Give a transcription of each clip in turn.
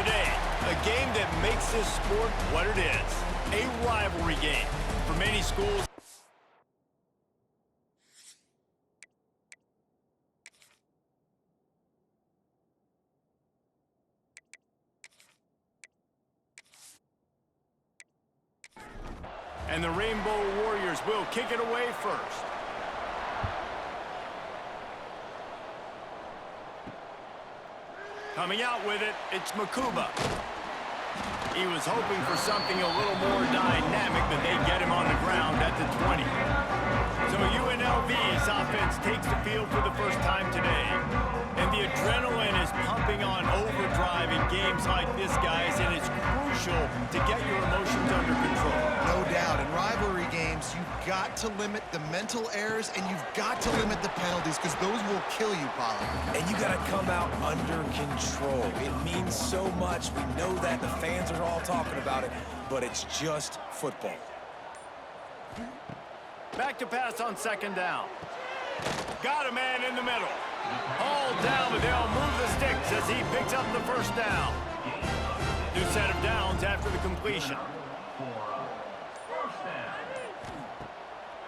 Today, a game that makes this sport what it is, a rivalry game. For many schools, and the Rainbow Warriors will kick it away first. Coming out with it, it's Makuba. He was hoping for something a little more dynamic, but they get him on the ground at the 20. So UNLV's offense takes the field for the first time today. And the adrenaline is pumping on overdrive in games like this, guys, and it's crucial to get your emotions under control. No doubt. In rivalry games, you've got to limit the mental errors and you've got to limit the penalties because those will kill you, Pollard. And you got to come out under control. It means so much. We know that. The fans are all talking about it, but it's just football. Back to pass on second down. Got a man in the middle. Hauled down, but they'll move the sticks as he picks up the first down. New set of downs after the completion.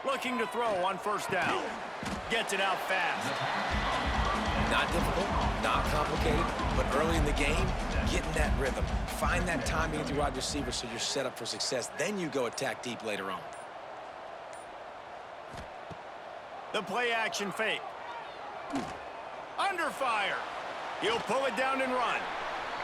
Looking to throw on first down. Gets it out fast. Not difficult, not complicated, but early in the game, getting that rhythm. Find that timing with your wide receiver so you're set up for success. Then you go attack deep later on. The play action fake. Under fire. He'll pull it down and run.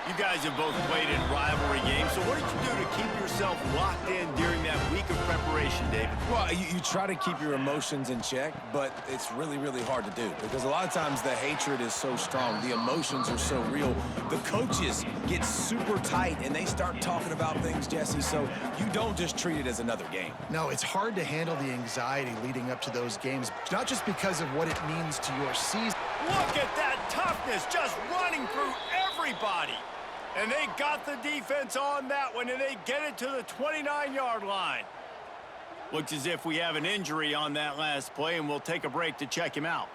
You guys have both played in rivalry games, so what did you do to keep yourself locked in during that week of preparation, David? Well, you try to keep your emotions in check, but it's really, really hard to do because a lot of times the hatred is so strong, the emotions are so real. The coaches get super tight and they start talking about things, Jesse, so you don't just treat it as another game. No, it's hard to handle the anxiety leading up to those games, not just because of what it means to your season. Look at that toughness just running through everybody. And they got the defense on that one, and they get it to the 29-yard line. Looks as if we have an injury on that last play, and we'll take a break to check him out.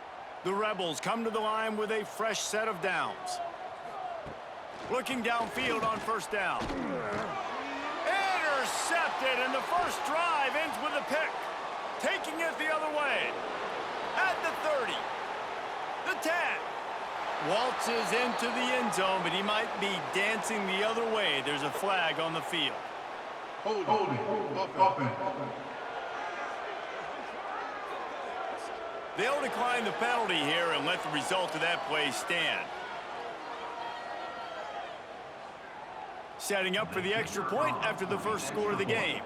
The Rebels come to the line with a fresh set of downs. Looking downfield on first down. Intercepted, and the first drive ends with a pick. Taking it the other way. At the 30. The 10. Waltzes into the end zone, but he might be dancing the other way. There's a flag on the field. Holding. Offense. They'll decline the penalty here and let the result of that play stand. Setting up for the extra point after the first score of the game.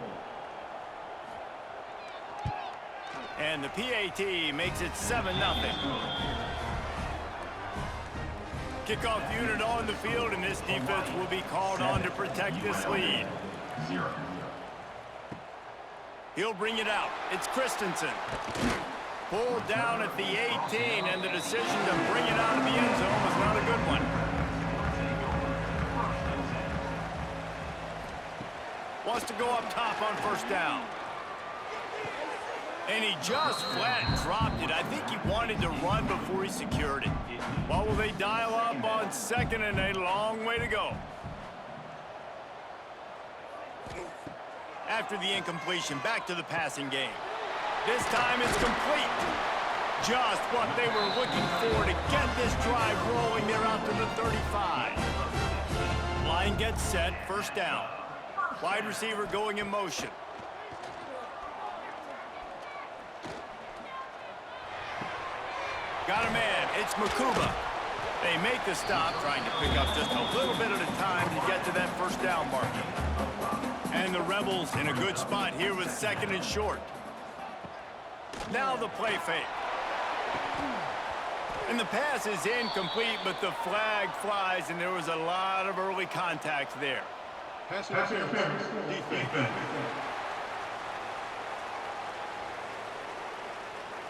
And the PAT makes it 7-0. Kickoff unit on the field, and this defense will be called on to protect this lead. He'll bring it out. It's Christensen. Pulled down at the 18, and the decision to bring it out of the end zone was not a good one. Wants to go up top on first down. And he just flat dropped it. I think he wanted to run before he secured it. What will they dial up on second, and a long way to go? After the incompletion, back to the passing game. This time it's complete. Just what they were looking for to get this drive rolling. They're out to the 35. Line gets set, first down. Wide receiver going in motion. Got a man, it's Makuba. They make the stop, trying to pick up just a little bit at a time to get to that first down marker. And the Rebels in a good spot here with second and short. Now the play fake. And the pass is incomplete, but the flag flies, and there was a lot of early contact there. Pass interference. Defense.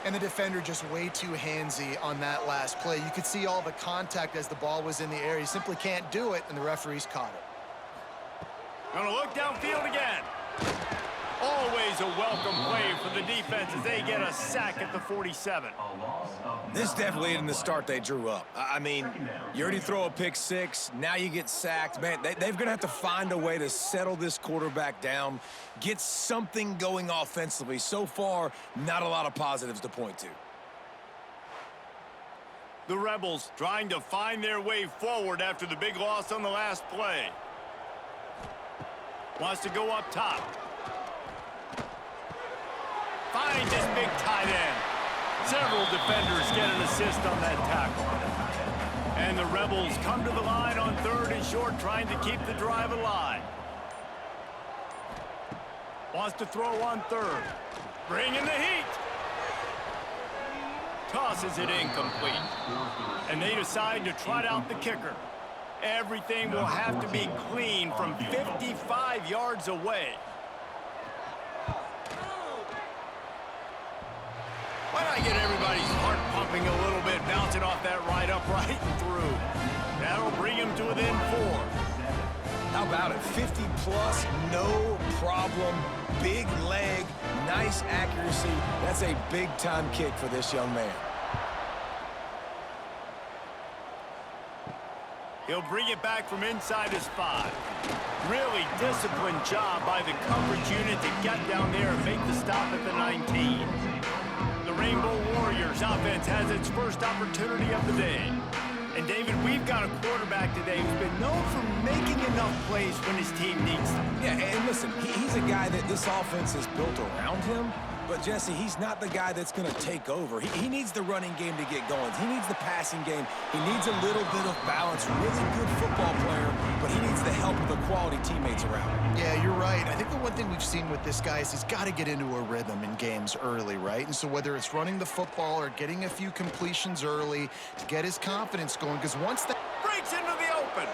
And the defender just way too handsy on that last play. You could see all the contact as the ball was in the air. He simply can't do it, and the referees caught it. Gonna look downfield again. Always a welcome play for the defense as they get a sack at the 47. This definitely isn't the start they drew up. I mean, you already throw a pick six, now you get sacked. Man, they're going to have to find a way to settle this quarterback down, get something going offensively. So far, not a lot of positives to point to. The Rebels trying to find their way forward after the big loss on the last play. Wants to go up top. Finds his big tight end. Several defenders get an assist on that tackle. And the Rebels come to the line on 3rd and short, trying to keep the drive alive. Wants to throw on 3rd. Bring in the heat. Tosses it incomplete. And they decide to trot out the kicker. Everything will have to be clean from 55 yards away. Why not get everybody's heart pumping a little bit, bouncing off that right upright and through? That'll bring him to within 4. How about it? 50 plus, no problem. Big leg, nice accuracy. That's a big-time kick for this young man. He'll bring it back from inside his 5. Really disciplined job by the coverage unit to get down there and make the stop at the 19. The Rainbow Warriors offense has its first opportunity of the day. And David, we've got a quarterback today who's been known for making enough plays when his team needs them. Yeah, and listen, he's a guy that this offense is built around him. But, Jesse, he's not the guy that's going to take over. He needs the running game to get going. He needs the passing game. He needs a little bit of balance. Really good football player, but he needs the help of the quality teammates around him. Yeah, you're right. I think the one thing we've seen with this guy is he's got to get into a rhythm in games early, right? And so whether it's running the football or getting a few completions early to get his confidence going, because once that Breaks into the open.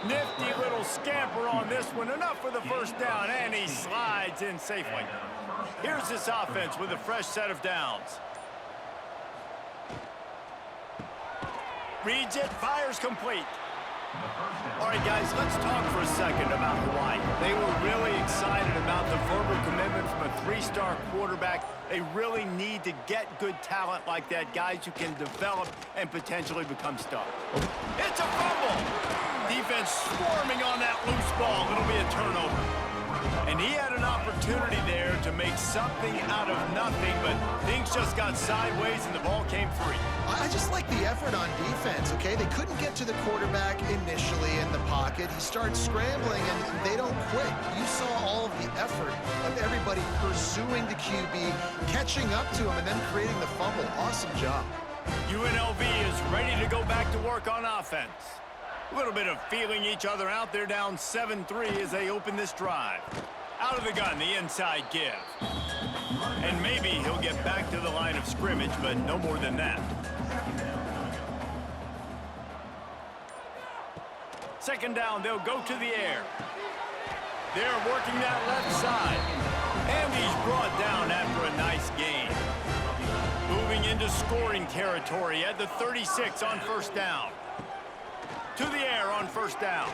Nifty little scamper on this one. Enough for the first down, and he slides in safely. Here's this offense with a fresh set of downs. Reads it, fires complete. All right, guys, let's talk for a second about Hawaii. They were really excited about the verbal commitment from a 3-star quarterback. They really need to get good talent like that, guys who can develop and potentially become stars. It's a fumble. Defense swarming on that loose ball. It'll be a turnover. And he had an opportunity there to make something out of nothing, but things just got sideways and the ball came free. I just like the effort on defense, okay? They couldn't get to the quarterback initially in the pocket. He starts scrambling, and they don't quit. You saw all of the effort of everybody pursuing the QB, catching up to him, and then creating the fumble. Awesome job. UNLV is ready to go back to work on offense. A little bit of feeling each other out. They're down 7-3 as they open this drive. Out of the gun, the inside give. And maybe he'll get back to the line of scrimmage, but no more than that. Second down, they'll go to the air. They're working that left side. And he's brought down after a nice gain. Moving into scoring territory at the 36 on first down. To the air on first down.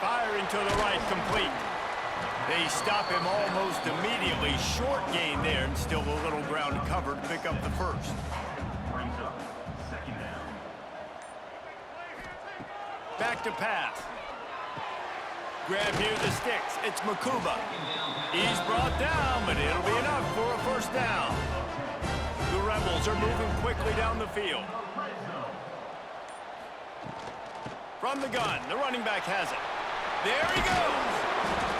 Firing to the right, complete. They stop him almost immediately. Short gain there, and still a little ground covered to pick up the first. Back to pass. Grab near the sticks. It's Makuba. He's brought down, but it'll be enough for a first down. The Rebels are moving quickly down the field. From the gun, the running back has it. There he goes.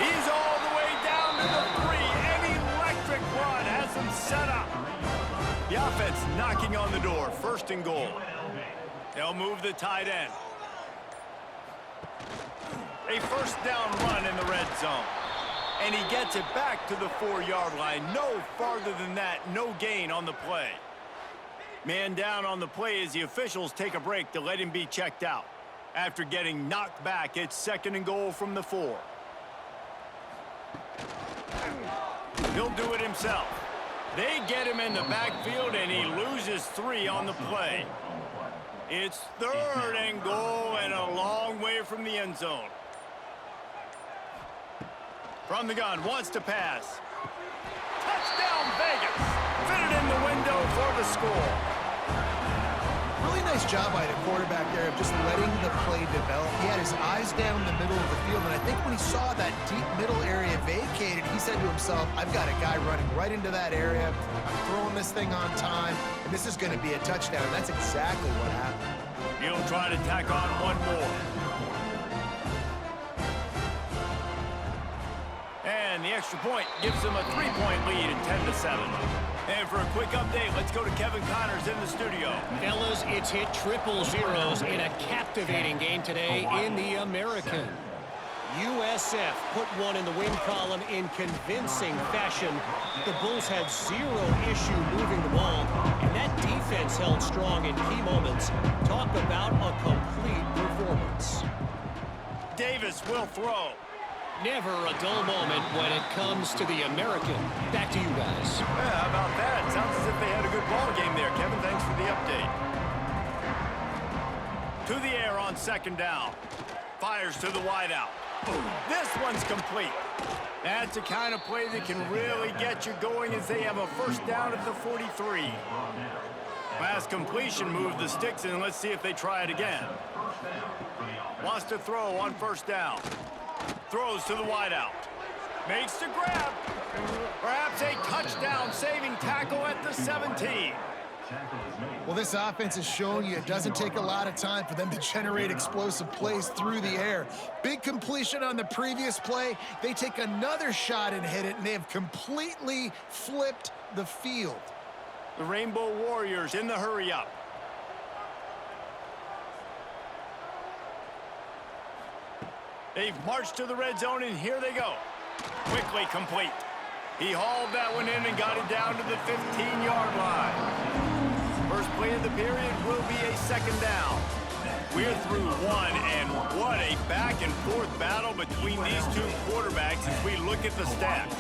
He's all the way down to the 3. An electric run has him set up. The offense knocking on the door. First and goal. They'll move the tight end. A first down run in the red zone. And he gets it back to the 4-yard line. No farther than that. No gain on the play. Man down on the play as the officials take a break to let him be checked out. After getting knocked back, it's second and goal from the 4. He'll do it himself. They get him in the backfield, and he loses 3 on the play. It's third and goal and a long way from the end zone. From the gun, wants to pass. Touchdown, Vegas! Fitted in the window for the score. Really nice job by the quarterback there of just letting the play develop. He had his eyes down the middle of the field, and I think when he saw that deep middle area vacated, he said to himself, I've got a guy running right into that area. I'm throwing this thing on time, and this is going to be a touchdown. And that's exactly what happened. He'll try to tack on one more. And the extra point gives them a 3-point lead at 10-7. And for a quick update, let's go to Kevin Connors in the studio. Fellas, it's hit triple zeros in a captivating game today in the American. USF put one in the win column in convincing fashion. The Bulls had zero issue moving the ball, and that defense held strong in key moments. Talk about a complete performance. Davis will throw. Never a dull moment when it comes to the American. Back to you guys. Yeah, how about that? Sounds as if they had a good ball game there. Kevin, thanks for the update. To the air on second down. Fires to the wideout. This one's complete. That's the kind of play that can really get you going as they have a first down at the 43. Pass completion, move the sticks in. Let's see if they try it again. Wants to throw on first down. Throws to the wideout. Makes the grab. Perhaps a touchdown-saving tackle at the 17. Well, this offense has shown you it doesn't take a lot of time for them to generate explosive plays through the air. Big completion on the previous play. They take another shot and hit it, and they have completely flipped the field. The Rainbow Warriors in the hurry-up. They've marched to the red zone, and here they go. Quickly complete. He hauled that one in and got it down to the 15-yard line. First play of the period will be a second down. We're through one, and what a back-and-forth battle between these two quarterbacks as we look at the stats.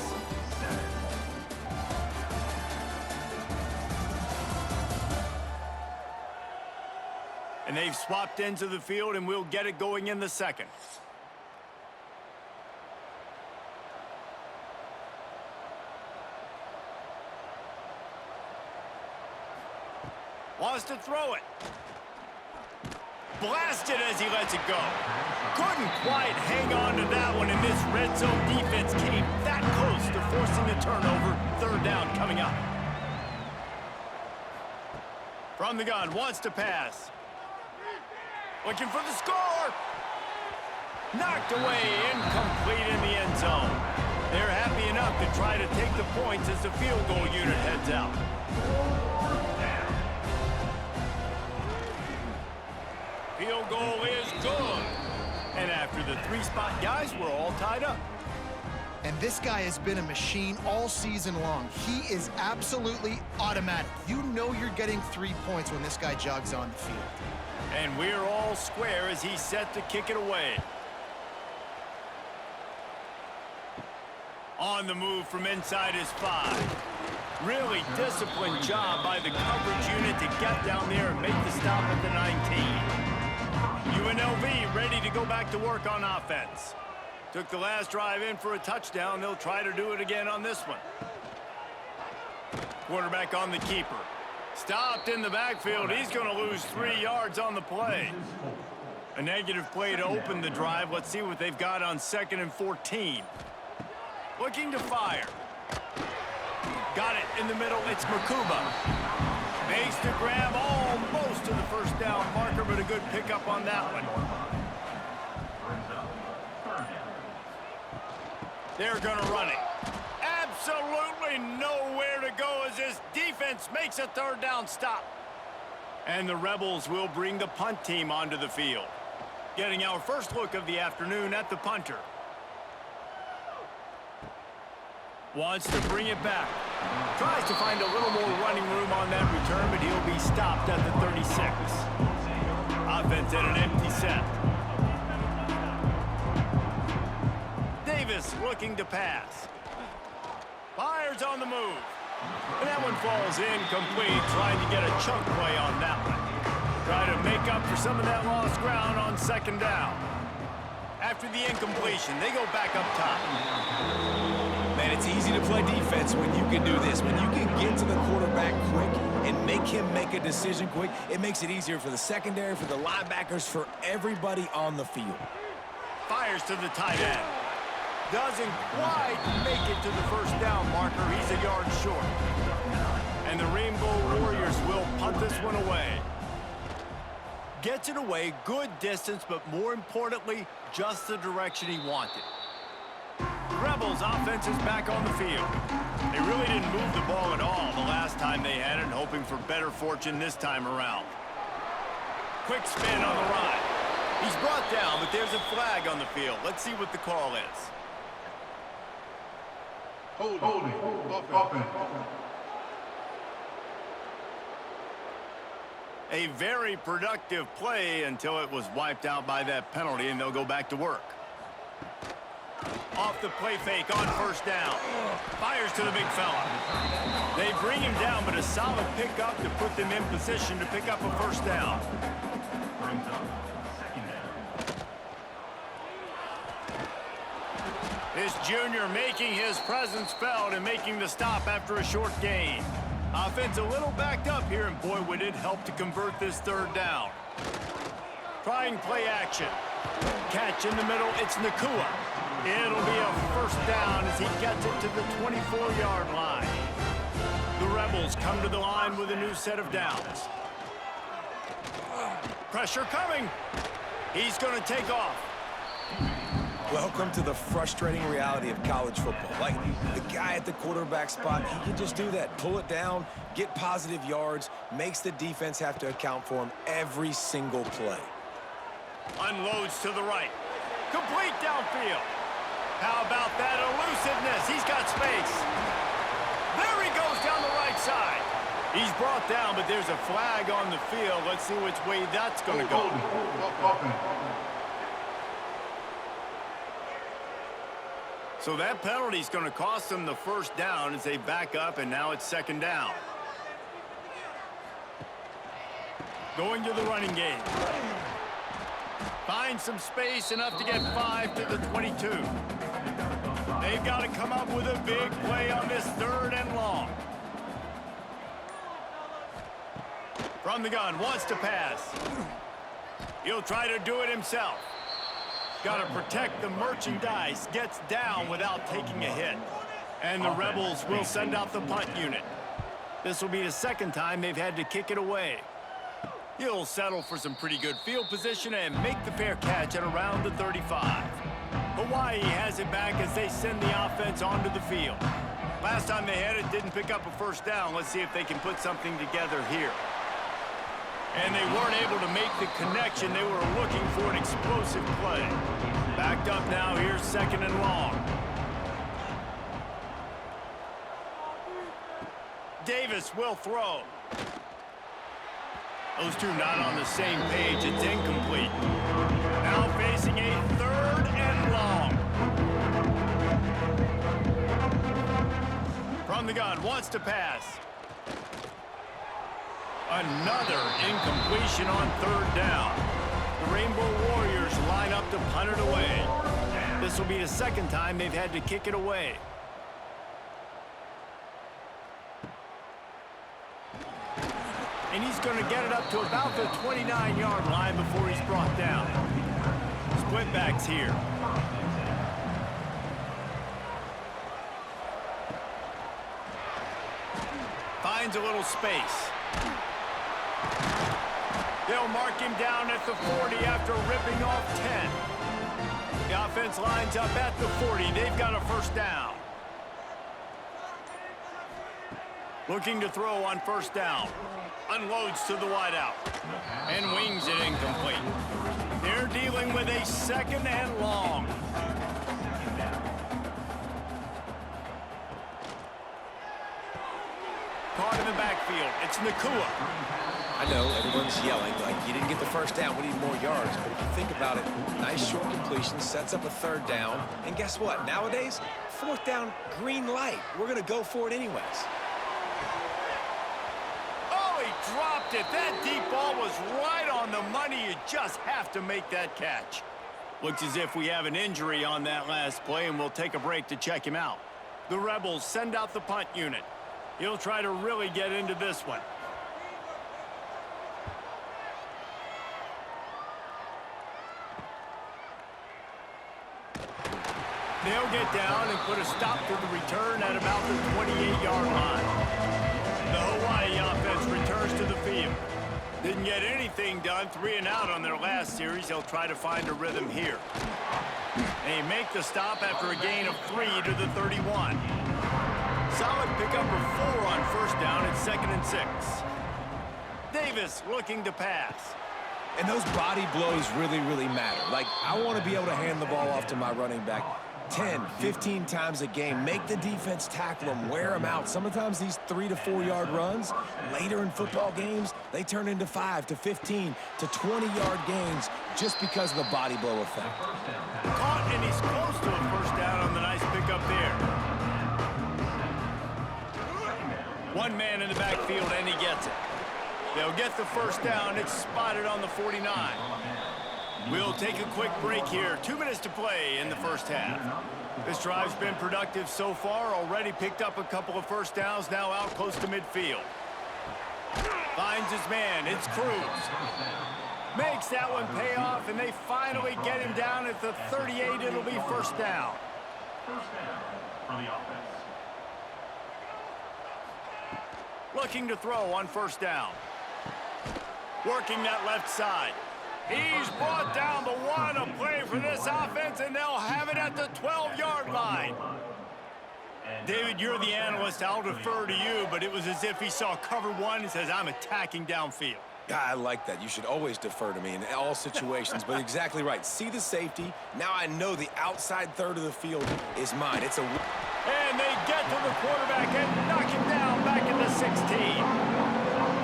And they've swapped ends of the field, and we'll get it going in the second. Wants to throw it. Blasted as he lets it go. Couldn't quite hang on to that one, and this red zone defense came that close to forcing the turnover. Third down coming up. From the gun, wants to pass. Looking for the score. Knocked away, incomplete in the end zone. They're happy enough to try to take the points as the field goal unit heads out. Field goal is good. And after the three-spot guys, we're all tied up. And this guy has been a machine all season long. He is absolutely automatic. You know you're getting 3 points when this guy jogs on the field. And we're all square as he's set to kick it away. On the move from inside his 5. Really disciplined job by the coverage unit to get down there and make the stop at the 19. UNLV ready to go back to work on offense. Took the last drive in for a touchdown. They'll try to do it again on this one. Quarterback on the keeper. Stopped in the backfield. He's going to lose 3 yards on the play. A negative play to open the drive. Let's see what they've got on 2nd and 14. Looking to fire. Got it in the middle. It's Makuba. Makes the grab almost to the first down marker, but a good pickup on that one. They're going to run it. Absolutely nowhere to go as this defense makes a third down stop. And the Rebels will bring the punt team onto the field. Getting our first look of the afternoon at the punter. Wants to bring it back. Tries to find a little more running room on that return, but he'll be stopped at the 36. Offense at an empty set. Davis looking to pass. Fires on the move. And that one falls incomplete, trying to get a chunk play on that one. Try to make up for some of that lost ground on second down. After the incompletion, they go back up top. Man, it's easy to play defense when you can do this. When you can get to the quarterback quick and make him make a decision quick, it makes it easier for the secondary, for the linebackers, for everybody on the field. Fires to the tight end. Doesn't quite make it to the first down marker. He's a yard short. And the Rainbow Warriors will punt this one away. Gets it away, good distance, but more importantly, just the direction he wanted. Rebels offense is back on the field. They really didn't move the ball at all the last time they had it, hoping for better fortune this time around. Quick spin on the ride. He's brought down, but there's a flag on the field. Let's see what the call is. Holding. Offense. A very productive play until it was wiped out by that penalty, and they'll go back to work. Off the play fake on first down. Fires to the big fella. They bring him down, but a solid pickup to put them in position to pick up a first down. This junior making his presence felt and making the stop after a short gain. Offense a little backed up here, and boy, would it help to convert this third down. Trying play action. Catch in the middle, it's Nacua. It'll be a first down as he gets it to the 24-yard line. The Rebels come to the line with a new set of downs. Pressure coming. He's going to take off. Welcome to the frustrating reality of college football. Like, the guy at the quarterback spot, he can just do that. Pull it down, get positive yards, makes the defense have to account for him every single play. Unloads to the right. Complete downfield. How about that elusiveness? He's got space. There he goes down the right side. He's brought down, but there's a flag on the field. Let's see which way that's going to go. So that penalty is going to cost them the first down as they back up, and now it's second down. Going to the running game. Finds some space, enough to get 5 to the 22. They've got to come up with a big play on this third and long. From the gun, wants to pass. He'll try to do it himself. Got to protect the merchandise. Gets down without taking a hit. And the Rebels will send out the punt unit. This will be the second time they've had to kick it away. He'll settle for some pretty good field position and make the fair catch at around the 35. Hawaii has it back as they send the offense onto the field. Last time they had it, didn't pick up a first down. Let's see if they can put something together here. And they weren't able to make the connection. They were looking for an explosive play. Backed up now, here's second and long. Davis will throw. Those two not on the same page. It's incomplete. Now facing a third and long. From the gun, wants to pass. Another incompletion on third down. The Rainbow Warriors line up to punt it away. This will be the second time they've had to kick it away. And he's going to get it up to about the 29-yard line before he's brought down. Split backs here. Finds a little space. They'll mark him down at the 40 after ripping off 10. The offense lines up at the 40. They've got a first down. Looking to throw on first down. Unloads to the wideout. And wings it incomplete. They're dealing with a second and long. Caught in the backfield. It's Nacua. I know everyone's yelling like you didn't get the first down, we need more yards, but if you think about it, nice short completion sets up a third down, and guess what? Nowadays, fourth down, green light. We're going to go for it anyways. Oh, he dropped it. That deep ball was right on the money. You just have to make that catch. Looks as if we have an injury on that last play, and we'll take a break to check him out. The Rebels send out the punt unit. He'll try to really get into this one. They'll get down and put a stop to the return at about the 28-yard line. The Hawaii offense returns to the field. Didn't get anything done, 3 and out on their last series. They'll try to find a rhythm here. They make the stop after a gain of 3 to the 31. Solid pickup of 4 on first down at 2nd and 6. Davis looking to pass. And those body blows really, really matter. Like, I want to be able to hand the ball off to my running back 10, 15 times a game. Make the defense tackle them, wear them out. Sometimes these 3 to 4 yard runs, later in football games, they turn into 5 to 15 to 20-yard gains just because of the body blow effect. Caught, and he's close to a first down on the nice pickup there. One man in the backfield, and he gets it. They'll get the first down. It's spotted on the 49. We'll take a quick break here. 2 minutes to play in the first half. This drive's been productive so far. Already picked up a couple of first downs, now out close to midfield. Finds his man. It's Cruz. Makes that one pay off, and they finally get him down at the 38. It'll be first down. First down for the offense. Looking to throw on first down. Working that left side. He's brought down the 1, a play for this offense, and they'll have it at the 12-yard line. David, you're the analyst. I'll defer to you, but it was as if he saw cover 1 and says, I'm attacking downfield. Yeah, I like that. You should always defer to me in all situations, but exactly right. See the safety. Now I know the outside third of the field is mine. It's a... And they get to the quarterback and knock him down back in the 16.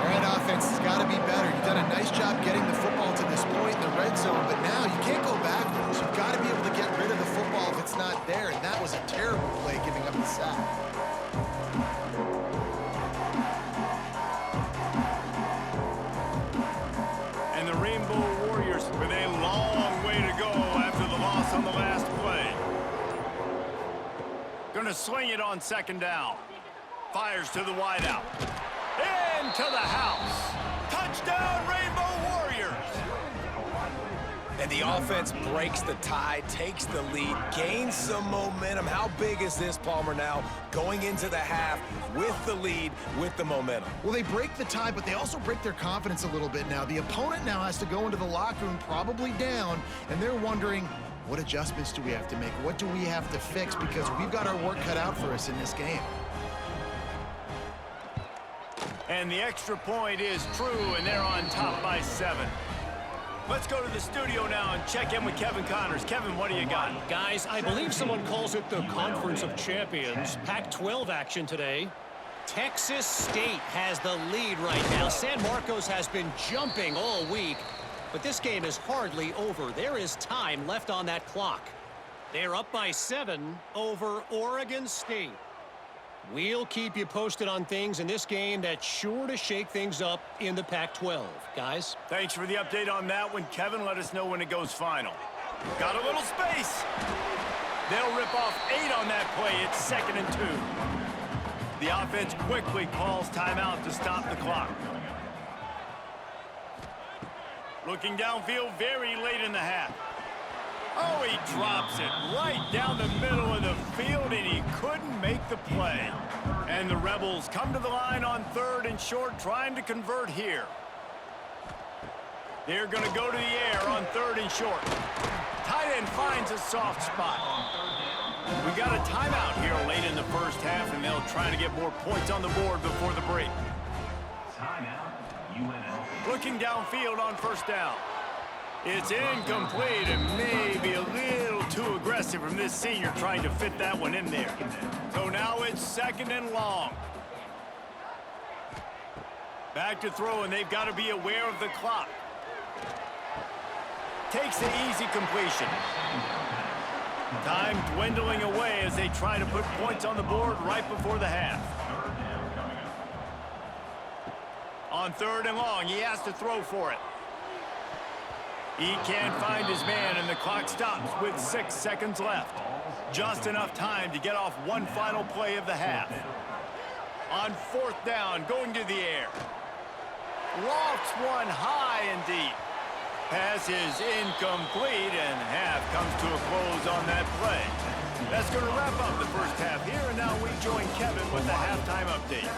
All right, offense has got to be better. You've done a nice job getting the football to this point in the red zone, but now you can't go backwards. You've got to be able to get rid of the football if it's not there, and that was a terrible play giving up the sack. And the Rainbow Warriors with a long way to go after the loss on the last play. Gonna swing it on second down. Fires to the wideout. Into the house. Touchdown, Rainbow Warriors. And the offense breaks the tie, takes the lead, gains some momentum. How big is this, Palmer, now going into the half with the lead, with the momentum? Well, they break the tie, but they also break their confidence a little bit now. The opponent now has to go into the locker room probably down, and they're wondering, what adjustments do we have to make? What do we have to fix? Because we've got our work cut out for us in this game. And the extra point is true, and they're on top by 7. Let's go to the studio now and check in with Kevin Connors. Kevin, what do you got? Guys, I believe someone calls it the Conference of Champions. Pac-12 action today. Texas State has the lead right now. San Marcos has been jumping all week, but this game is hardly over. There is time left on that clock. They're up by 7 over Oregon State. We'll keep you posted on things in this game that's sure to shake things up in the Pac-12. Guys? Thanks for the update on that one, Kevin. Let us know when it goes final. Got a little space. They'll rip off 8 on that play. It's 2nd and 2. The offense quickly calls timeout to stop the clock. Looking downfield very late in the half. Oh, he drops it right down the middle of the field, and he couldn't make the play. And the Rebels come to the line on 3rd and short, trying to convert here. They're going to go to the air on 3rd and short. Tight end finds a soft spot. We got a timeout here late in the first half, and they'll try to get more points on the board before the break. Timeout, UNLV. Looking downfield on first down. It's incomplete and maybe a little too aggressive from this senior trying to fit that one in there. So now it's 2nd and long. Back to throw, and they've got to be aware of the clock. Takes the easy completion. Time dwindling away as they try to put points on the board right before the half. On 3rd and long, he has to throw for it. He can't find his man, and the clock stops with 6 seconds left. Just enough time to get off one final play of the half. On 4th down, going to the air. Lofts one high and deep. Pass is incomplete, and half comes to a close on that play. That's going to wrap up the first half here, and now we join Kevin with the halftime update.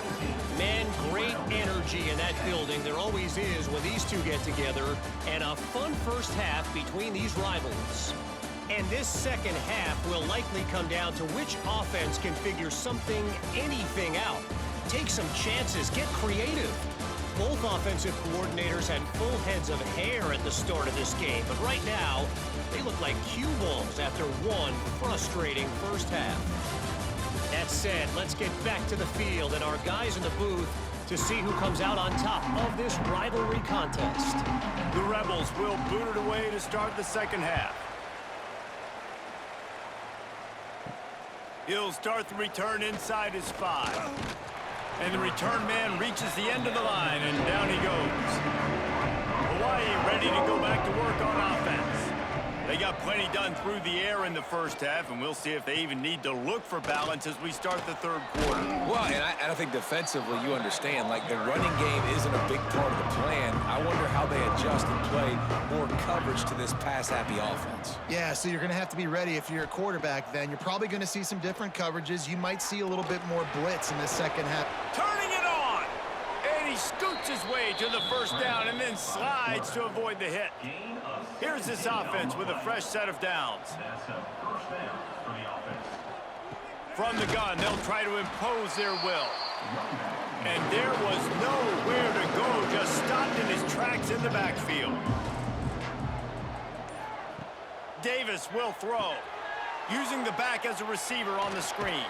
Man, great energy in that building. There always is when these two get together, and a fun first half between these rivals. And this second half will likely come down to which offense can figure something, anything out. Take some chances, get creative. Both offensive coordinators had full heads of hair at the start of this game, but right now, they look like cue balls after one frustrating first half. That said, let's get back to the field and our guys in the booth to see who comes out on top of this rivalry contest. The Rebels will boot it away to start the second half. He'll start the return inside his 5. And the return man reaches the end of the line, and down he goes. Hawaii ready to go back to work on offense. They got plenty done through the air in the first half, and we'll see if they even need to look for balance as we start the third quarter. Well, and I think defensively, you understand, like the running game isn't a big part of the plan. I wonder how they adjust and play more coverage to this pass-happy offense. Yeah, so you're going to have to be ready if you're a quarterback then. You're probably going to see some different coverages. You might see a little bit more blitz in the second half. Turning it on! And he scoots his way to the first down and then slides to avoid the hit. Here's this offense with a fresh set of downs. From the gun, they'll try to impose their will. And there was nowhere to go, just stopped in his tracks in the backfield. Davis will throw, using the back as a receiver on the screen.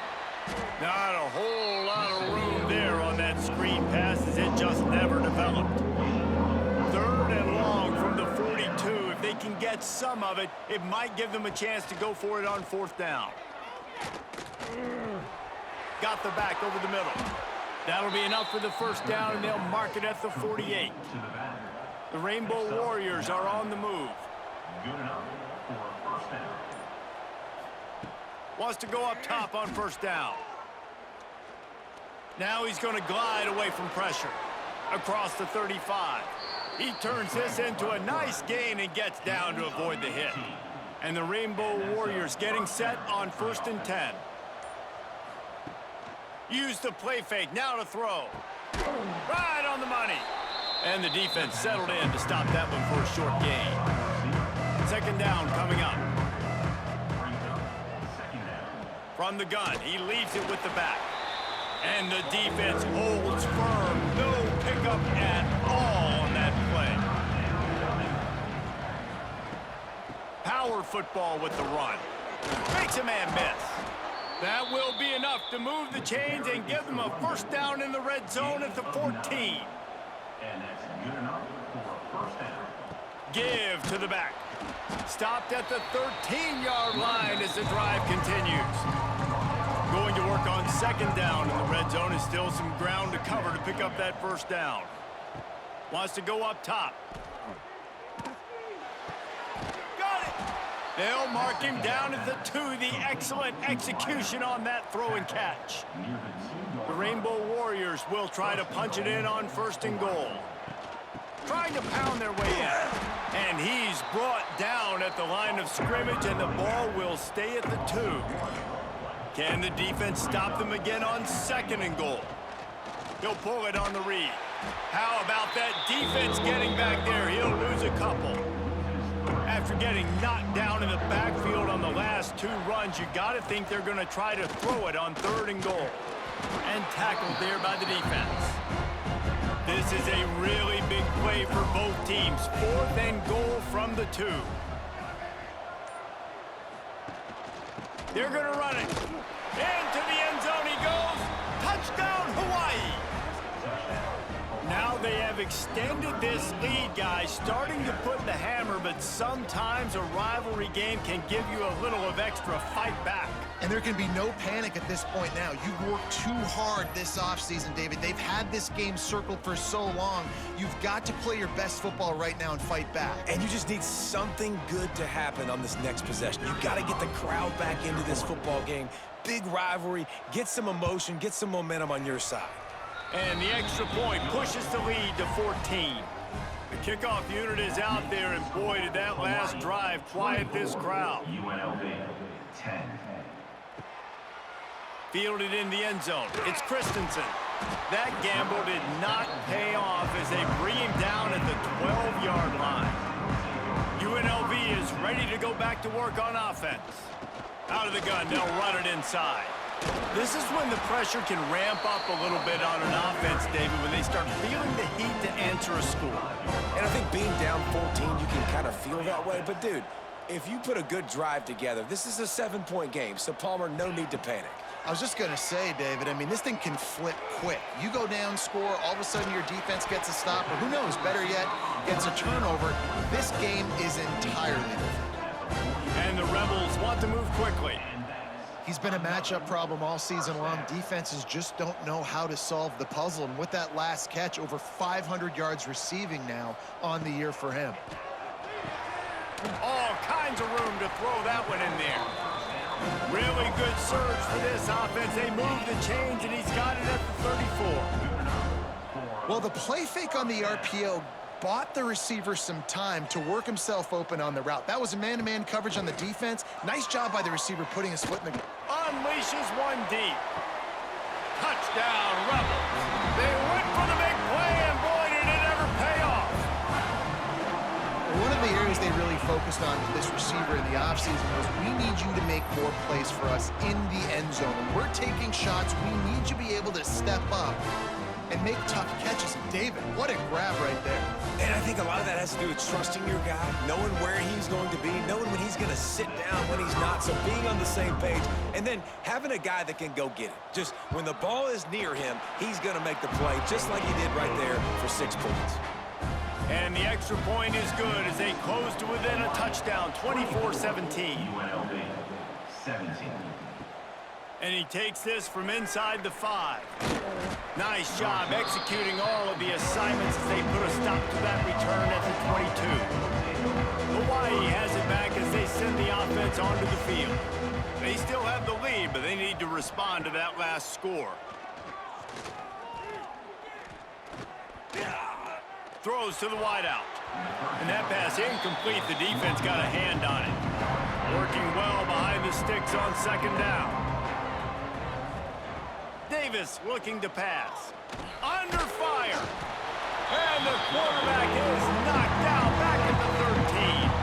Not a whole lot of room there on that screen pass, as it just never developed. 3rd and long from the 42. If they can get some of it, it might give them a chance to go for it on 4th down. Got the back over the middle. That'll be enough for the first down, and they'll mark it at the 48. The Rainbow Warriors are on the move. Good enough for a first down. Wants to go up top on 1st down. Now he's going to glide away from pressure. Across the 35. He turns this into a nice gain and gets down to avoid the hit. And the Rainbow Warriors getting set on 1st and 10. Use the play fake, now to throw. Right on the money. And the defense settled in to stop that one for a short gain. 2nd down coming up. From the gun, he leaves it with the back. And the defense holds firm. No pickup at all on that play. Power football with the run. Makes a man miss. That will be enough to move the chains and give them a first down in the red zone at the 14. And that's good enough for a first down. Give to the back. Stopped at the 13-yard line as the drive continues. Going to work on 2nd down in the red zone, is still some ground to cover to pick up that first down. Wants to go up top. Got it! They'll mark him down at the 2. The excellent execution on that throw and catch. The Rainbow Warriors will try to punch it in on 1st and goal. Trying to pound their way in. And he's brought down at the line of scrimmage, and the ball will stay at the 2. Can the defense stop them again on 2nd and goal? He'll pull it on the read. How about that defense getting back there? He'll lose a couple. After getting knocked down in the backfield on the last 2 runs, you got to think they're going to try to throw it on 3rd and goal. And tackled there by the defense. This is a really big play for both teams. 4th and goal from the 2. They're going to run it. Into the end zone he goes. Touchdown, Hawaii. Now they have extended this lead, guys, starting to put the hammer, but sometimes a rivalry game can give you a little of extra fight back. And there can be no panic at this point now. You've worked too hard this offseason, David. They've had this game circled for so long. You've got to play your best football right now and fight back. And you just need something good to happen on this next possession. You got to get the crowd back into this football game. Big rivalry, get some emotion, get some momentum on your side. And the extra point pushes the lead to 14. The kickoff unit is out there, and boy, did that last drive quiet this crowd. UNLV, 10. Fielded in the end zone. It's Christensen. That gamble did not pay off as they bring him down at the 12-yard line. UNLV is ready to go back to work on offense. Out of the gun, they'll run it inside. This is when the pressure can ramp up a little bit on an offense, David, when they start feeling the heat to answer a score. And I think being down 14, you can kind of feel that way. But, dude, if you put a good drive together, this is a 7-point game. So, Palmer, no need to panic. I was just going to say, David, I mean, this thing can flip quick. You go down, score, all of a sudden your defense gets a stop, or who knows, better yet, gets a turnover. This game is entirely different. And the Rebels want to move quickly. He's been a matchup problem all season long. Defenses just don't know how to solve the puzzle. And with that last catch, over 500 yards receiving now on the year for him. All kinds of room to throw that one in there. Really good surge for this offense. They move the chains, and he's got it at the 34. Well, the play fake on the RPO bought the receiver some time to work himself open on the route. That was a man-to-man coverage on the defense. Nice job by the receiver putting his foot in the... Unleashes one deep. Touchdown, Rebels. They went for the big play, and boy, did it ever pay off. One of the areas they really focused on with this receiver in the offseason was, we need you to make more plays for us in the end zone. When we're taking shots, we need you to be able to step up and make tough catches. And David, what a grab right there. And I think a lot of that has to do with trusting your guy, knowing where he's going to be, knowing when he's going to sit down, when he's not, so being on the same page, and then having a guy that can go get it. Just when the ball is near him, he's going to make the play, just like he did right there for 6 points. And the extra point is good as they close to within a touchdown, 24-17. UNLV, 17. And he takes this from inside the 5. Nice job executing all of the assignments as they put a stop to that return at the 22. Hawaii has it back as they send the offense onto the field. They still have the lead, but they need to respond to that last score. Throws to the wideout. And that pass incomplete. The defense got a hand on it. Working well behind the sticks on second down. Davis looking to pass. Under fire. And the quarterback is knocked down back at the 13.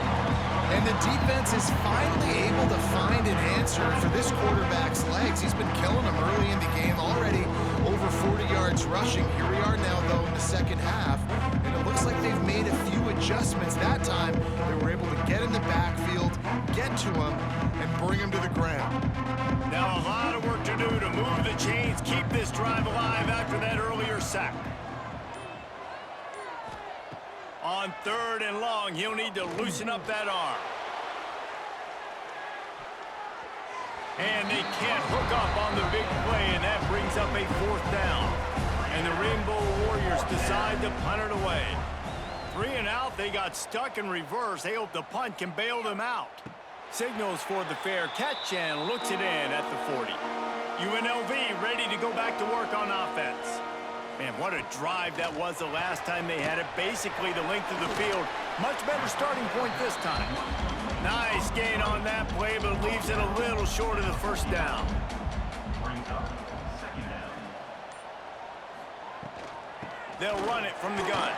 And the defense is finally able to find an answer for this quarterback's legs. He's been killing them early in the game, already over 40 yards rushing. Here we are now, though, in the second half. And it looks like they've made a few adjustments. That time, they were able to get in the backfield, get to him, and bring him to the ground. Now a lot of work to do to move the chains, keep this drive alive after that earlier sack. On 3rd and long, he'll need to loosen up that arm. And they can't hook up on the big play, and that brings up a 4th down. And the Rainbow Warriors decide to punt it away. 3 and out, they got stuck in reverse. They hope the punt can bail them out. Signals for the fair catch and looks it in at the 40. UNLV ready to go back to work on offense. Man, what a drive that was the last time they had it. Basically the length of the field. Much better starting point this time. Nice gain on that play, but leaves it a little short of the 1st down. Brings up 2nd down. They'll run it from the gun.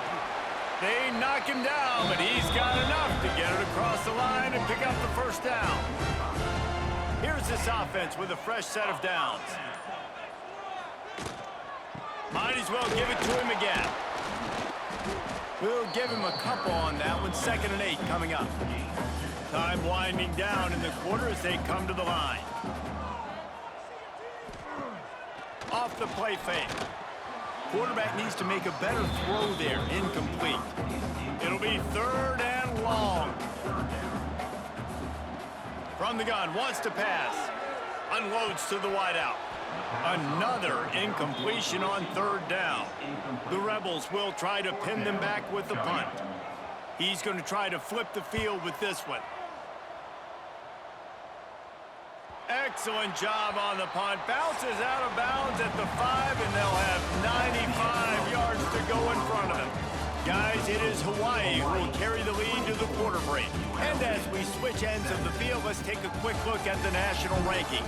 They knock him down, but he's got enough to get it across the line and pick up the 1st down. Here's this offense with a fresh set of downs. Might as well give it to him again. We'll give him a couple on that one. 2nd and 8 coming up. Time winding down in the quarter as they come to the line. Off the play fake. Quarterback needs to make a better throw there. Incomplete. It'll be 3rd and long. From the gun, wants to pass. Unloads to the wideout. Another incompletion on third down. The Rebels will try to pin them back with the punt. He's going to try to flip the field with this one. Excellent job on the punt. Bounces out of bounds at the 5, and they'll have 95 yards to go in front of them. Guys, it is Hawaii who will carry the lead to the quarter break. And as we switch ends of the field, let's take a quick look at the national rankings.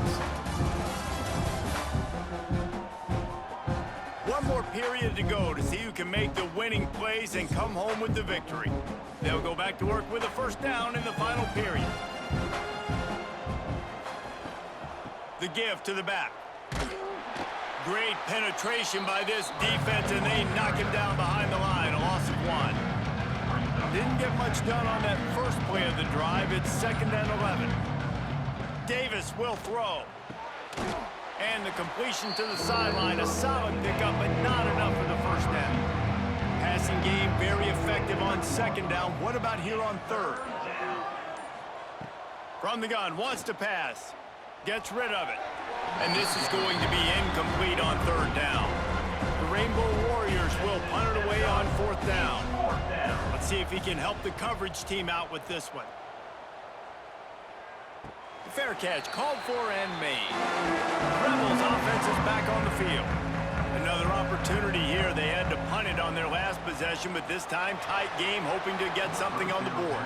One more period to go to see who can make the winning plays and come home with the victory. They'll go back to work with a first down in the final period. The give to the back. Great penetration by this defense, and they knock him down behind the line. A loss of 1. Didn't get much done on that first play of the drive. It's 2nd and 11. Davis will throw. And the completion to the sideline. A solid pickup, but not enough for the first down. Passing game very effective on 2nd down. What about here on 3rd? From the gun, wants to pass. Gets rid of it. And this is going to be incomplete on 3rd down. The Rainbow Warriors will punt it away on 4th down. Let's see if he can help the coverage team out with this one. Fair catch, called for and made. Rebels offense is back on the field. Another opportunity here. They had to punt it on their last possession, but this time tight game, hoping to get something on the board.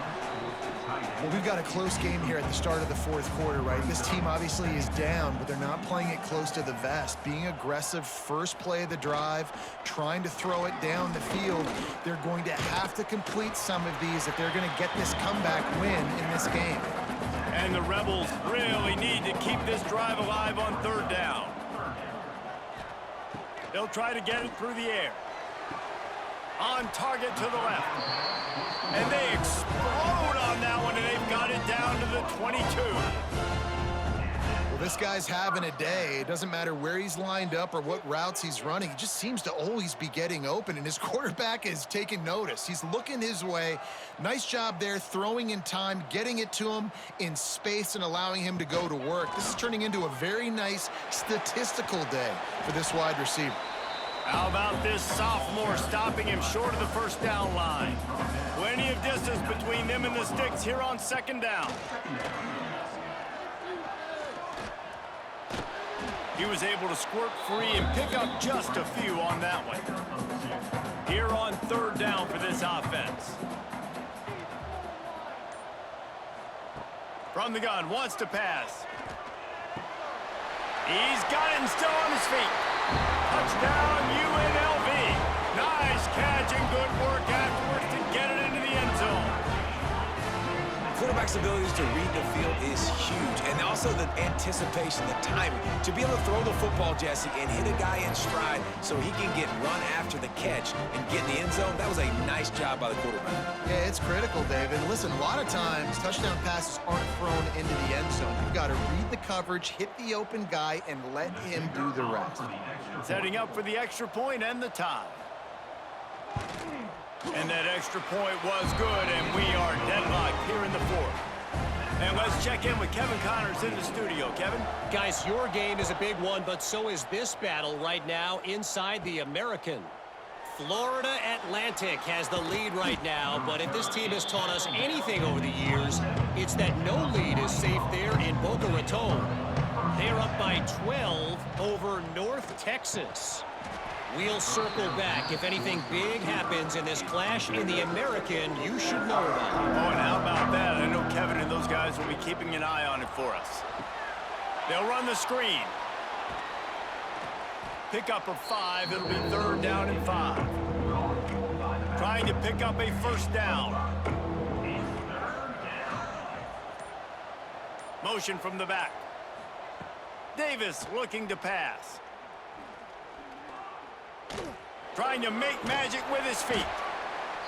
Well, we've got a close game here at the start of the 4th quarter, right? This team obviously is down, but they're not playing it close to the vest. Being aggressive, first play of the drive, trying to throw it down the field. They're going to have to complete some of these if they're going to get this comeback win in this game. And the Rebels really need to keep this drive alive on 3rd down. They'll try to get it through the air. On target to the left. And they explode on that one, and they've got it down to the 22. Well, this guy's having a day. It doesn't matter where he's lined up or what routes he's running. He just seems to always be getting open, and his quarterback is taking notice. He's looking his way. Nice job there, throwing in time, getting it to him in space and allowing him to go to work. This is turning into a very nice statistical day for this wide receiver. How about this sophomore stopping him short of the first down line? Plenty of distance between them and the sticks here on 2nd down. He was able to squirt free and pick up just a few on that one. Here on 3rd down for this offense. From the gun, wants to pass. He's got it and still on his feet. Touchdown, UNLV. Nice catch and good work afterwards to get it into the end zone. Quarterback's abilities to read the field is huge, and also the anticipation, the timing. To be able to throw the football, Jesse, and hit a guy in stride so he can get run after the catch and get in the end zone, that was a nice job by the quarterback. Yeah, it's critical, David. Listen, a lot of times touchdown passes aren't thrown into the end zone. You've got to read the coverage, hit the open guy, and let him do the rest. Setting up for the extra point and the tie. And that extra point was good, and we are deadlocked here in the 4th. And let's check in with Kevin Connors in the studio. Kevin? Guys, your game is a big one, but so is this battle right now inside the American. Florida Atlantic has the lead right now, but if this team has taught us anything over the years, it's that no lead is safe there in Boca Raton. They're up by 12 over North Texas. We'll circle back. If anything big happens in this clash in the American, you should know about it. Oh, and how about that? I know Kevin and those guys will be keeping an eye on it for us. They'll run the screen. Pick up a 5. It'll be 3rd down and 5. Trying to pick up a first down. Motion from the back. Davis looking to pass. Trying to make magic with his feet.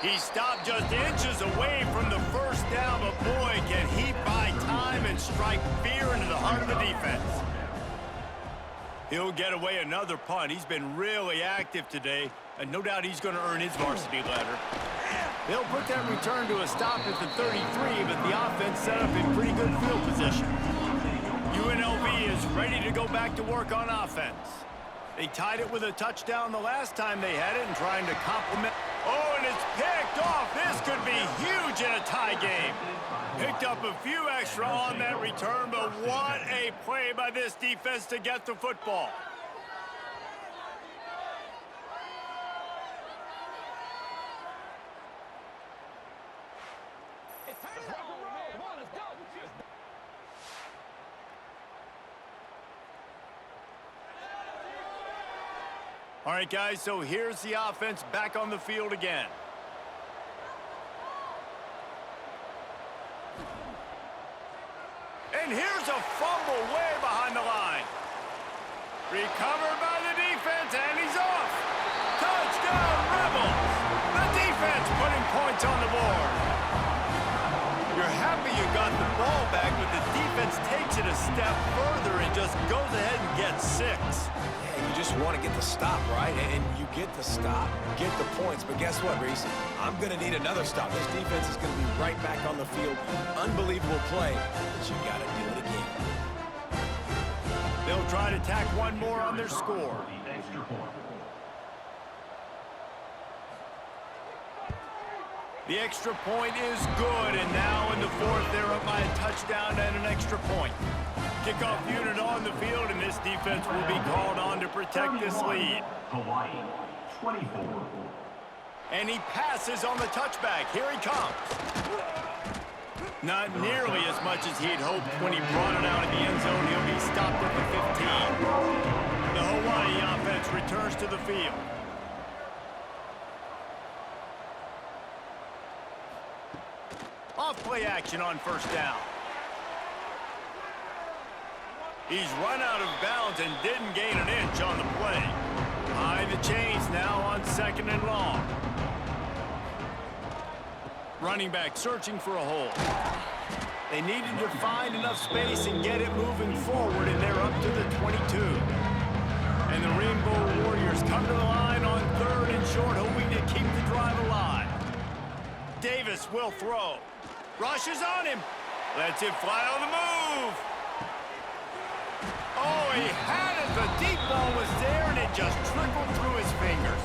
He stopped just inches away from the first down, but boy, can he buy time and strike fear into the heart of the defense. He'll get away another punt. He's been really active today, and no doubt he's going to earn his varsity letter. They'll put that return to a stop at the 33, but the offense set up in pretty good field position. UNLV is ready to go back to work on offense. They tied it with a touchdown the last time they had it and trying to complement. Oh, and it's picked off. This could be huge in a tie game. Picked up a few extra on that return, but what a play by this defense to get the football. All right, guys, so here's the offense back on the field again. And here's a fumble way behind the line. Recovered by the defense, and he's off. Touchdown, Rebels. The defense putting points on the board. You're happy you got the ball back, but the defense takes it a step further and just goes ahead and gets 6. Yeah, you just want to get the stop, right? And you get the stop, get the points. But guess what, Reese? I'm going to need another stop. This defense is going to be right back on the field. Unbelievable play, but you got to do it again. They'll try to tack one more on their score. The extra point. The extra point is good, and now in the fourth, they're up by a touchdown and an extra point. Kickoff unit on the field, and this defense will be called on to protect this lead. Hawaii, 24. And he passes on the touchback. Here he comes. Not nearly as much as he'd hoped when he brought it out of the end zone. He'll be stopped at the 15. The Hawaii offense returns to the field. Off-play action on first down. He's run out of bounds and didn't gain an inch on the play. High the chains now on second and long. Running back searching for a hole. They needed to find enough space and get it moving forward, and they're up to the 22. And the Rainbow Warriors come to the line on third and short, hoping to keep the drive alive. Davis will throw. Rushes on him. Lets it fly on the move. Oh, he had it. The deep ball was there, and it just trickled through his fingers.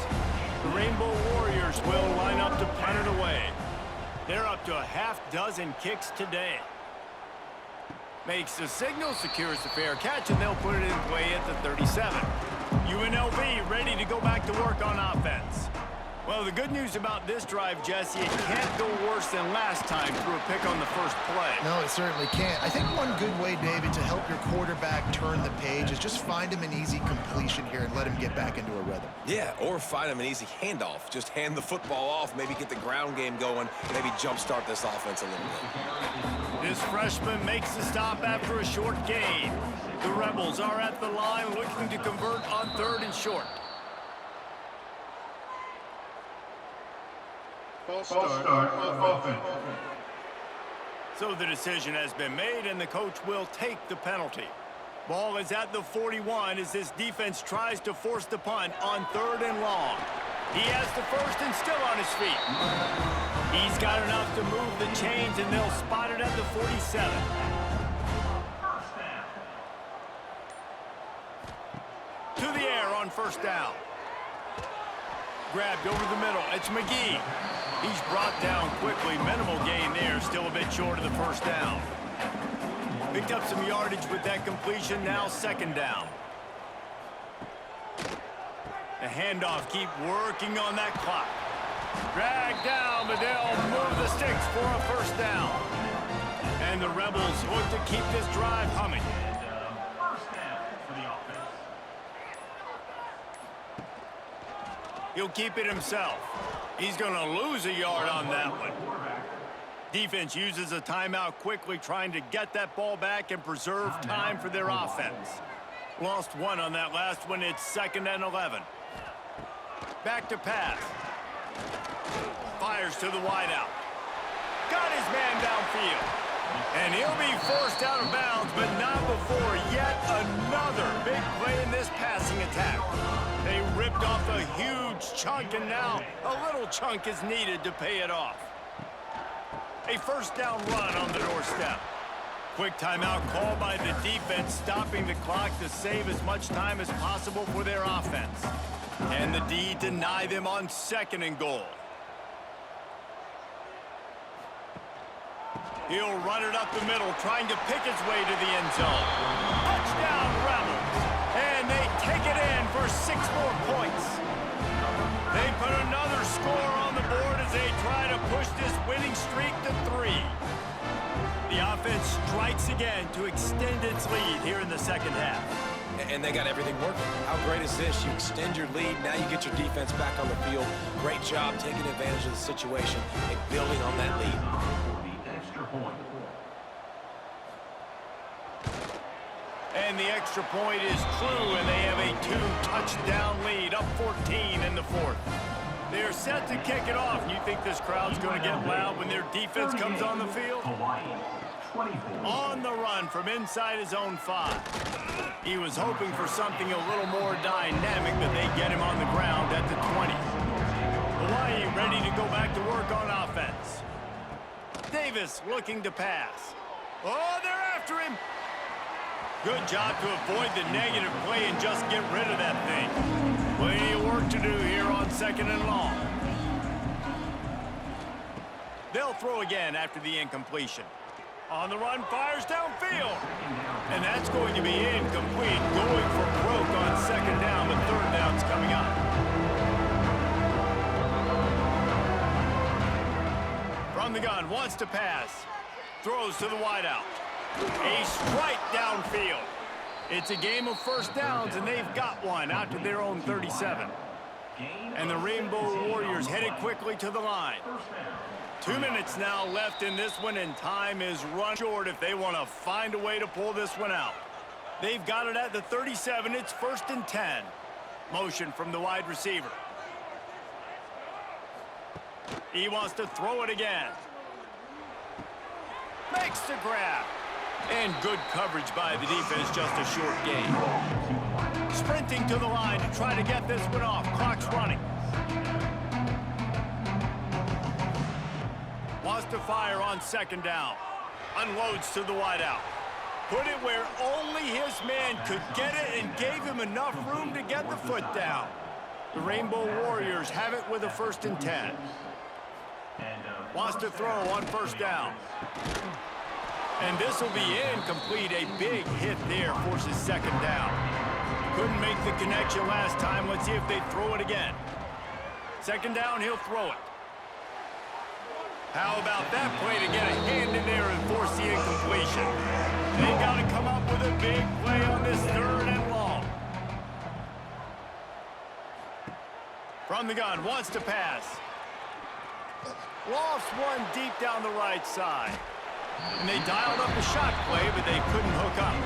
The Rainbow Warriors will line up to punt it away. They're up to a half-dozen kicks today. Makes the signal, secures the fair catch, and they'll put it in play at the 37. UNLV ready to go back to work on offense. Well, the good news about this drive, Jesse, it can't go worse than last time through a pick on the first play. No, it certainly can't. I think one good way, David, to help your quarterback turn the page is just find him an easy completion here and let him get back into a rhythm. Yeah, or find him an easy handoff. Just hand the football off, maybe get the ground game going, maybe jumpstart this offense a little bit. This freshman makes the stop after a short gain. The Rebels are at the line looking to convert on third and short. False start offense. So the decision has been made, and the coach will take the penalty. Ball is at the 41 as this defense tries to force the punt on third and long. He has the first and still on his feet. He's got enough to move the chains, and they'll spot it at the 47. To the air on first down. Grabbed over the middle. It's McGee. He's brought down quickly. Minimal gain there. Still a bit short of the first down. Picked up some yardage with that completion. Now second down. The handoff. Keep working on that clock. Dragged down, but they'll move the sticks for a first down. And the Rebels look to keep this drive humming. First down for the offense. He'll keep it himself. He's going to lose a yard on that one. Defense uses a timeout quickly, trying to get that ball back and preserve time for their offense. Lost one on that last one. It's second and 11. Back to pass. Fires to the wideout. Got his man downfield. And he'll be forced out of bounds, but not before yet another big play in this passing attack. They ripped off a huge chunk, and now a little chunk is needed to pay it off. A first down run on the doorstep. Quick timeout call by the defense, stopping the clock to save as much time as possible for their offense. And the D deny them on 2nd and goal. He'll run it up the middle, trying to pick his way to the end zone. Touchdown, Rebels! And they take it in for 6 more points. They put another score on the board as they try to push this winning streak to 3. The offense strikes again to extend its lead here in the 2nd half. And they got everything working. How great is this? You extend your lead, now you get your defense back on the field. Great job taking advantage of the situation and building on that lead. The extra point. And the extra point is true, and they have a 2-touchdown lead, up 14 in the 4th. They're set to kick it off. You think this crowd's going to get loud when their defense comes on the field? Hawaii, 24. On the run from inside his own 5. He was hoping for something a little more dynamic, but they get him on the ground at the 20. Hawaii ready to go back to work on offense. Davis looking to pass. Oh, they're after him. Good job to avoid the negative play and just get rid of that thing. Plenty of work to do here on 2nd and long. They'll throw again after the incompletion. On the run, fires downfield. And that's going to be incomplete. Going for broke on 2nd down, but 3rd down's coming up. From the gun, wants to pass. Throws to the wideout. A strike downfield. It's a game of 1st downs, and they've got one out to their own 37. And the Rainbow Warriors headed quickly to the line. 2 minutes now left in this one, and time is run short if they want to find a way to pull this one out. They've got it at the 37. It's 1st and 10. Motion from the wide receiver. He wants to throw it again. Makes the grab. And good coverage by the defense, just a short gain. Sprinting to the line to try to get this one off. Clock's running. Wants to fire on 2nd down. Unloads to the wideout. Put it where only his man could get it and gave him enough room to get the foot down. The Rainbow Warriors have it with a 1st and 10. Wants to throw on 1st down. And this will be incomplete. A big hit there forces 2nd down. Couldn't make the connection last time. Let's see if they throw it again. 2nd down, he'll throw it. How about that play to get a hand in there and force the incompletion? They got to come up with a big play on this 3rd and long. From the gun, wants to pass. Lofts one deep down the right side. And they dialed up a shot play, but they couldn't hook up.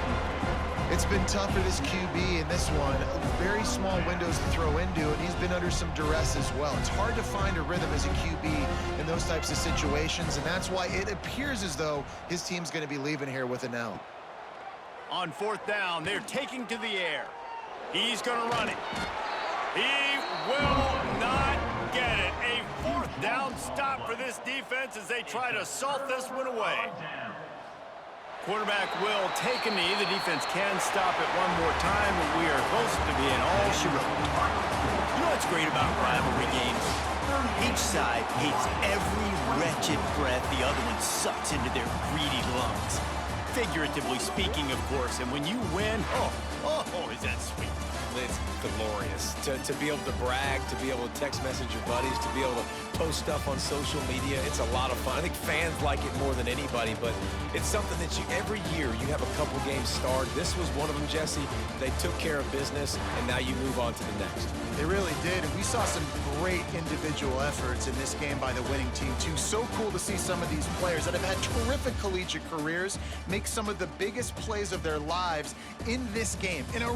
It's been tough for this QB in this one. Very small windows to throw into, and he's been under some duress as well. It's hard to find a rhythm as a QB in those types of situations, and that's why it appears as though his team's going to be leaving here with an L. On 4th down, they're taking to the air. He's going to run it. He will not get it. A 4th down stop for this defense as they try to salt this one away. Quarterback will take a knee. The defense can stop it one more time, and we are close to being all she wrote. You know what's great about rivalry games? Each side hates every wretched breath the other one sucks into their greedy lungs. Figuratively speaking, of course, and when you win, oh, is that sweet. It's glorious to be able to brag, to be able to text message your buddies, to be able to post stuff on social media. It's a lot of fun. I think fans like it more than anybody, but it's something that every year you have a couple games start. This was one of them, Jesse. They took care of business, and now you move on to the next. They really did, and we saw some great individual efforts in this game by the winning team, too. So cool to see some of these players that have had terrific collegiate careers make some of the biggest plays of their lives in this game, in a